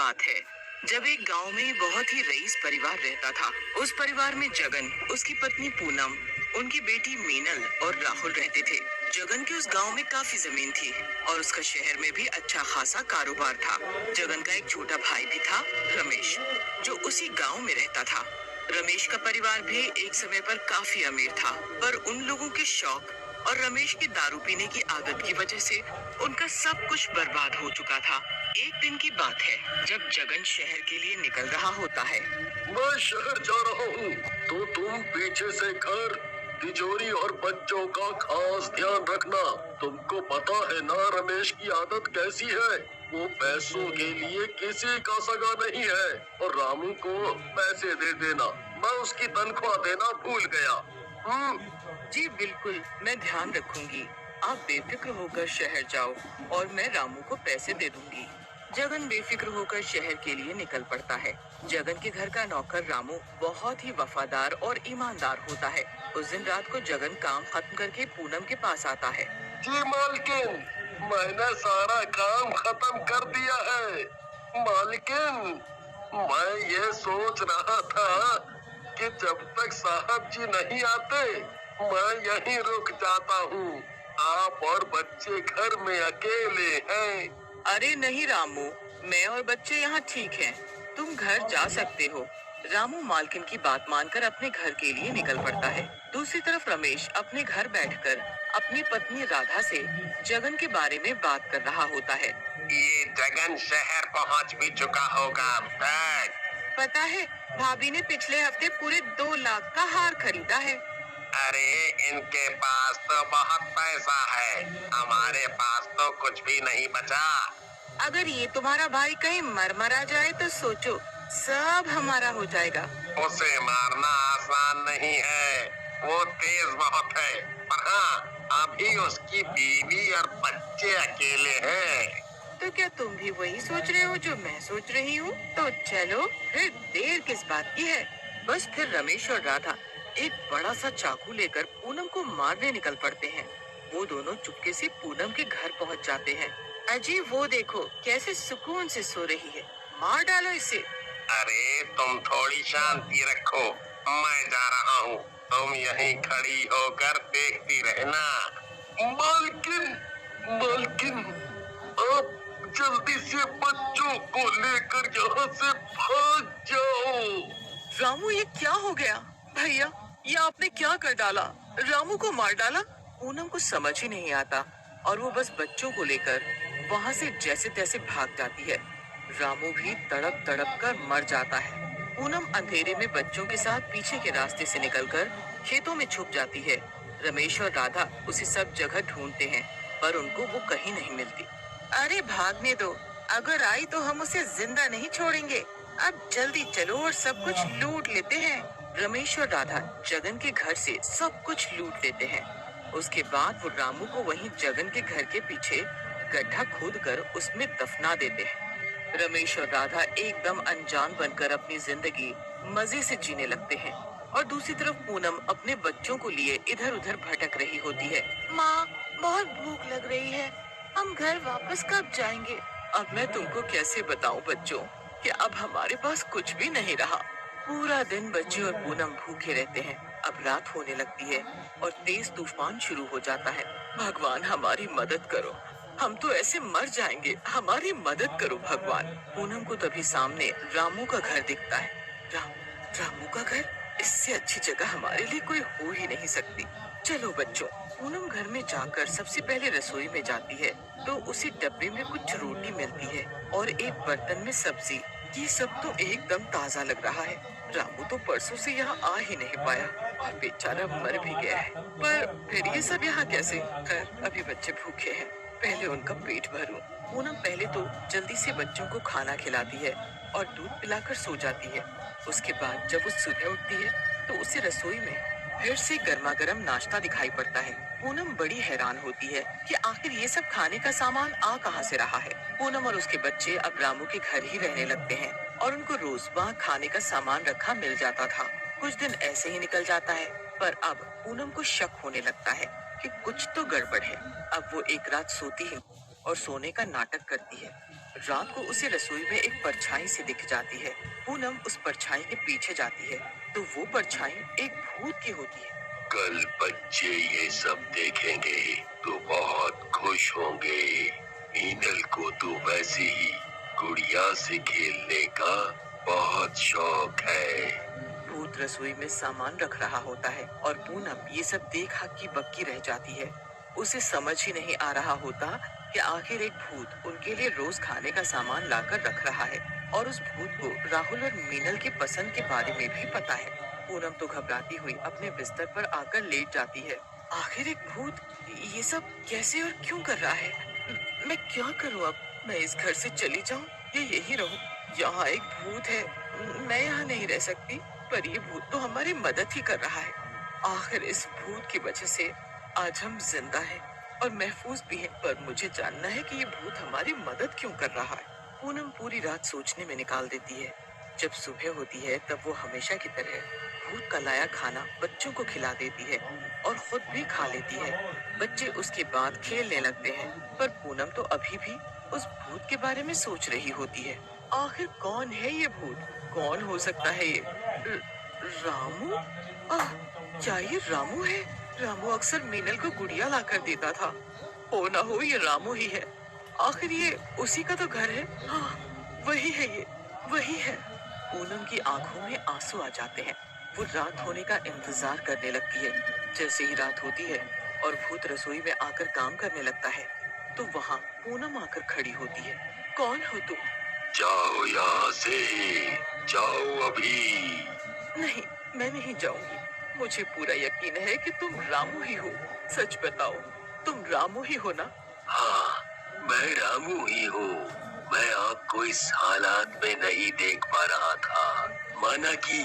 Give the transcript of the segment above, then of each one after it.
बात है जब एक गांव में बहुत ही रईस परिवार रहता था। उस परिवार में जगन, उसकी पत्नी पूनम, उनकी बेटी मीनल और राहुल रहते थे। जगन के उस गांव में काफी जमीन थी और उसका शहर में भी अच्छा खासा कारोबार था। जगन का एक छोटा भाई भी था, रमेश, जो उसी गांव में रहता था। रमेश का परिवार भी एक समय पर काफी अमीर था, पर उन लोगों के शौक और रमेश की दारू पीने की आदत की वजह से उनका सब कुछ बर्बाद हो चुका था। एक दिन की बात है जब जगन शहर के लिए निकल रहा होता है। मैं शहर जा रहा हूँ, तो तुम पीछे से घर, तिजोरी और बच्चों का खास ध्यान रखना। तुमको पता है ना रमेश की आदत कैसी है। वो पैसों के लिए किसी का सगा नहीं है। और रामू को पैसे दे देना, मैं उसकी तनख्वाह देना भूल गया। जी बिल्कुल, मैं ध्यान रखूंगी। आप बेफिक्र होकर शहर जाओ और मैं रामू को पैसे दे दूंगी। जगन बेफिक्र होकर शहर के लिए निकल पड़ता है। जगन के घर का नौकर रामू बहुत ही वफादार और ईमानदार होता है। उस दिन रात को जगन काम खत्म करके पूनम के पास आता है। जी मालकिन, मैंने सारा काम खत्म कर दिया है। मालकिन, मैं ये सोच रहा था कि जब तक साहब जी नहीं आते मैं यहीं रुक जाता हूँ। आप और बच्चे घर में अकेले हैं। अरे नहीं रामू, मैं और बच्चे यहाँ ठीक हैं। तुम घर जा सकते हो। रामू मालकिन की बात मानकर अपने घर के लिए निकल पड़ता है। दूसरी तरफ रमेश अपने घर बैठकर अपनी पत्नी राधा से जगन के बारे में बात कर रहा होता है। ये जगन शहर पहुँच भी चुका होगा। पता है, भाभी ने पिछले हफ्ते पूरे 2 लाख का हार खरीदा है। अरे इनके पास तो बहुत पैसा है, हमारे पास तो कुछ भी नहीं बचा। अगर ये तुम्हारा भाई कहीं मर जाए तो सोचो, सब हमारा हो जाएगा। उसे मारना आसान नहीं है, वो तेज बहुत है। पर हाँ, अभी उसकी बीवी और बच्चे अकेले हैं। तो क्या तुम भी वही सोच रहे हो जो मैं सोच रही हूँ? तो चलो फिर देर किस बात की है। बस फिर रमेश और राधा एक बड़ा सा चाकू लेकर पूनम को मारने निकल पड़ते हैं। वो दोनों चुपके से पूनम के घर पहुँच जाते हैं। अजी वो देखो कैसे सुकून से सो रही है, मार डालो इसे। अरे तुम थोड़ी शांति रखो, मैं जा रहा हूँ, तुम यहीं खड़ी होकर देखती रहना। मालकिन, मालकिन, आप जल्दी से बच्चों को लेकर यहाँ से भाग जाओ। रामू ये क्या हो गया? भैया ये आपने क्या कर डाला? रामू को मार डाला? पूनम को समझ ही नहीं आता और वो बस बच्चों को लेकर वहाँ से जैसे तैसे भाग जाती है। रामू भी तड़प तड़प कर मर जाता है। पूनम अंधेरे में बच्चों के साथ पीछे के रास्ते से निकलकर खेतों में छुप जाती है। रमेश और राधा उसे सब जगह ढूंढते हैं, पर उनको वो कहीं नहीं मिलती। अरे भागने दो, अगर आई तो हम उसे जिंदा नहीं छोड़ेंगे। अब जल्दी चलो और सब कुछ लूट लेते हैं। रमेश और राधा जगन के घर से सब कुछ लूट लेते हैं। उसके बाद वो रामू को वहीं जगन के घर के पीछे गड्ढा खोदकर उसमें दफना देते हैं। रमेश और राधा एकदम अनजान बनकर अपनी जिंदगी मजे से जीने लगते हैं और दूसरी तरफ पूनम अपने बच्चों को लिए इधर उधर भटक रही होती है। माँ, बहुत भूख लग रही है, हम घर वापस कब जाएंगे? अब मैं तुमको कैसे बताऊं बच्चों कि अब हमारे पास कुछ भी नहीं रहा। पूरा दिन बच्चे और पूनम भूखे रहते हैं। अब रात होने लगती है और तेज तूफान शुरू हो जाता है। भगवान हमारी मदद करो, हम तो ऐसे मर जाएंगे, हमारी मदद करो भगवान। पूनम को तभी सामने रामू का घर दिखता है। रामू का घर? इससे अच्छी जगह हमारे लिए कोई हो ही नहीं सकती। चलो बच्चों, पूनम घर में जाकर सबसे पहले रसोई में जाती है तो उसे डब्बे में कुछ रोटी मिलती है और एक बर्तन में सब्जी। ये सब तो एकदम ताजा लग रहा है। रामू तो परसों से यहाँ आ ही नहीं पाया और बेचारा मर भी गया है। पर फिर ये सब यहाँ कैसे? खैर अभी बच्चे भूखे हैं, पहले उनका पेट भरूं। पूनम पहले तो जल्दी से बच्चों को खाना खिलाती है और दूध पिलाकर सो जाती है। उसके बाद जब वो सुबह उठती है तो उसे रसोई में फिर से गर्मा गर्म नाश्ता दिखाई पड़ता है। पूनम बड़ी हैरान होती है कि आखिर ये सब खाने का सामान आ कहां से रहा है। पूनम और उसके बच्चे अब रामू के घर ही रहने लगते हैं और उनको रोज वहाँ खाने का सामान रखा मिल जाता था। कुछ दिन ऐसे ही निकल जाता है, पर अब पूनम को शक होने लगता है कि कुछ तो गड़बड़ है। अब वो एक रात सोती है और सोने का नाटक करती है। रात को उसे रसोई में एक परछाई से दिख जाती है। पूनम उस परछाई के पीछे जाती है तो वो परछाई एक भूत की होती है। कल बच्चे ये सब देखेंगे तो बहुत खुश होंगे। मीनल को तो वैसे ही गुड़िया से खेलने का बहुत शौक है। भूत रसोई में सामान रख रहा होता है और पूनम ये सब देख हक्की बक्की रह जाती है। उसे समझ ही नहीं आ रहा होता कि आखिर एक भूत उनके लिए रोज खाने का सामान लाकर रख रहा है और उस भूत को राहुल और मीनल की पसंद के बारे में भी पता है। पूनम तो घबराती हुई अपने बिस्तर पर आकर लेट जाती है। आखिर एक भूत ये सब कैसे और क्यों कर रहा है? मैं क्या करूं अब? मैं इस घर से चली जाऊं या यहीं रहूं? यहाँ एक भूत है, मैं यहाँ नहीं रह सकती। पर ये भूत तो हमारी मदद ही कर रहा है। आखिर इस भूत की वजह से आज हम जिंदा हैं और महफूज भी हैं। पर मुझे जानना है कि ये भूत हमारी मदद क्यों कर रहा है। पूनम पूरी रात सोचने में निकाल देती है। जब सुबह होती है तब वो हमेशा की तरह भूत का लाया खाना बच्चों को खिला देती है और खुद भी खा लेती है। बच्चे उसके बाद खेलने लगते हैं पर पूनम तो अभी भी उस भूत के बारे में सोच रही होती है। आखिर कौन है ये भूत? कौन हो सकता है ये? रामू? आह, क्या ये रामू है? रामू अक्सर मीनल को गुड़िया लाकर देता था। हो ना हो ये रामू ही है। आखिर ये उसी का तो घर है। हाँ, वही है ये, वही है। पूनम की आंखों में आंसू आ जाते हैं। वो रात होने का इंतजार करने लगती है। जैसे ही रात होती है और भूत रसोई में आकर काम करने लगता है तो वहाँ पूनम आकर खड़ी होती है। कौन हो तुम? जाओ यहाँ से, जाओ अभी। नहीं, मैं नहीं जाऊंगी। मुझे पूरा यकीन है कि तुम रामू ही हो। सच बताओ, तुम रामू ही हो ना? हाँ, मैं रामू ही हूँ। मैं आपको इस हालात में नहीं देख पा रहा था। माना कि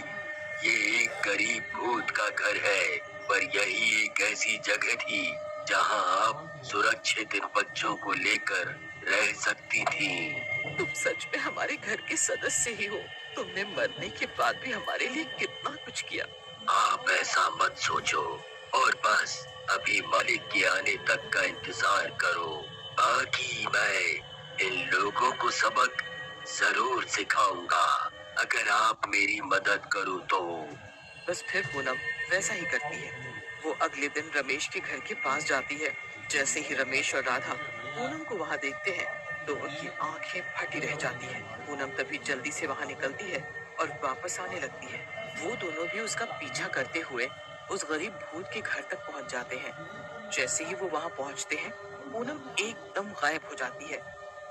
ये एक गरीब भूत का घर है, पर यही एक ऐसी जगह थी जहाँ आप सुरक्षित इन बच्चों को लेकर रह सकती थी। तुम सच में हमारे घर के सदस्य ही हो। तुमने मरने के बाद भी हमारे लिए कितना कुछ किया। आप ऐसा मत सोचो और बस अभी मालिक के आने तक का इंतजार करो। बाकी मैं इन लोगों को सबक जरूर सिखाऊंगा अगर आप मेरी मदद करो तो। बस फिर पूनम वैसा ही करती है। वो अगले दिन रमेश के घर के पास जाती है। जैसे ही रमेश और राधा पूनम को वहाँ देखते हैं तो उनकी आंखें फटी रह जाती हैं। पूनम तभी जल्दी से वहाँ निकलती है और वापस आने लगती है। वो दोनों भी उसका पीछा करते हुए उस गरीब भूत के घर तक पहुँच जाते हैं। जैसे ही वो वहाँ पहुँचते हैं पूनम एकदम गायब हो जाती है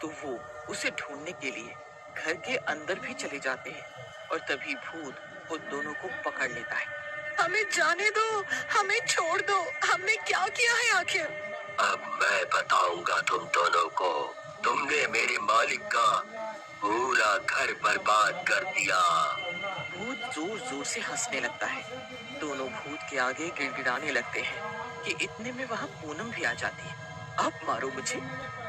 तो वो उसे ढूंढने के लिए घर के अंदर भी चले जाते हैं और तभी भूत उन दोनों को पकड़ लेता है। हमें जाने दो, हमें छोड़ दो। हमने क्या किया है आखिर? अब मैं बताऊंगा तुम दोनों को। तुमने मेरे मालिक का पूरा घर बर्बाद कर दिया। भूत जोर जोर से हंसने लगता है। दोनों भूत के आगे गिड़गिड़ाने लगते हैं कि इतने में वहाँ पूनम भी आ जाती है। अब मारो मुझे,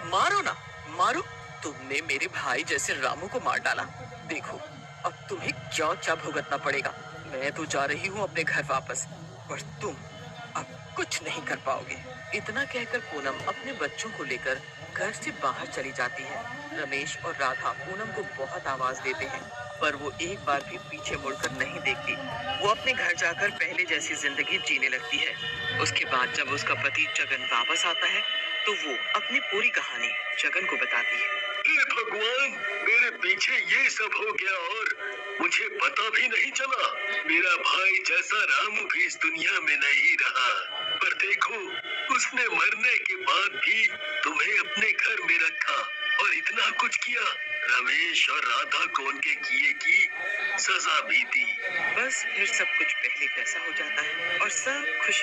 मारो ना, मारो। तुमने मेरे भाई जैसे रामू को मार डाला। देखो अब तुम्हें क्या क्या भुगतना पड़ेगा। मैं तो जा रही हूँ अपने घर वापस, पर तुम अब कुछ नहीं कर पाओगे। इतना कहकर पूनम अपने बच्चों को लेकर घर से बाहर चली जाती है। रमेश और राधा पूनम को बहुत आवाज देते हैं पर वो एक बार भी पीछे मुड़कर नहीं देखती। वो अपने घर जाकर पहले जैसी जिंदगी जीने लगती है। उसके बाद जब उसका पति जगन वापस आता है तो वो अपनी पूरी कहानी जगन को बताती है। हे भगवान, मेरे पीछे ये सब हो गया और मुझे पता भी नहीं चला। मेरा भाई जैसा रामू भी इस दुनिया में नहीं रहा। पर देखो, उसने मरने के बाद भी तुम्हें अपने घर में रखा और इतना कुछ किया। रमेश और राधा को उनके किए की सजा भी दी। बस फिर सब कुछ पहले जैसा हो जाता है और सब खुश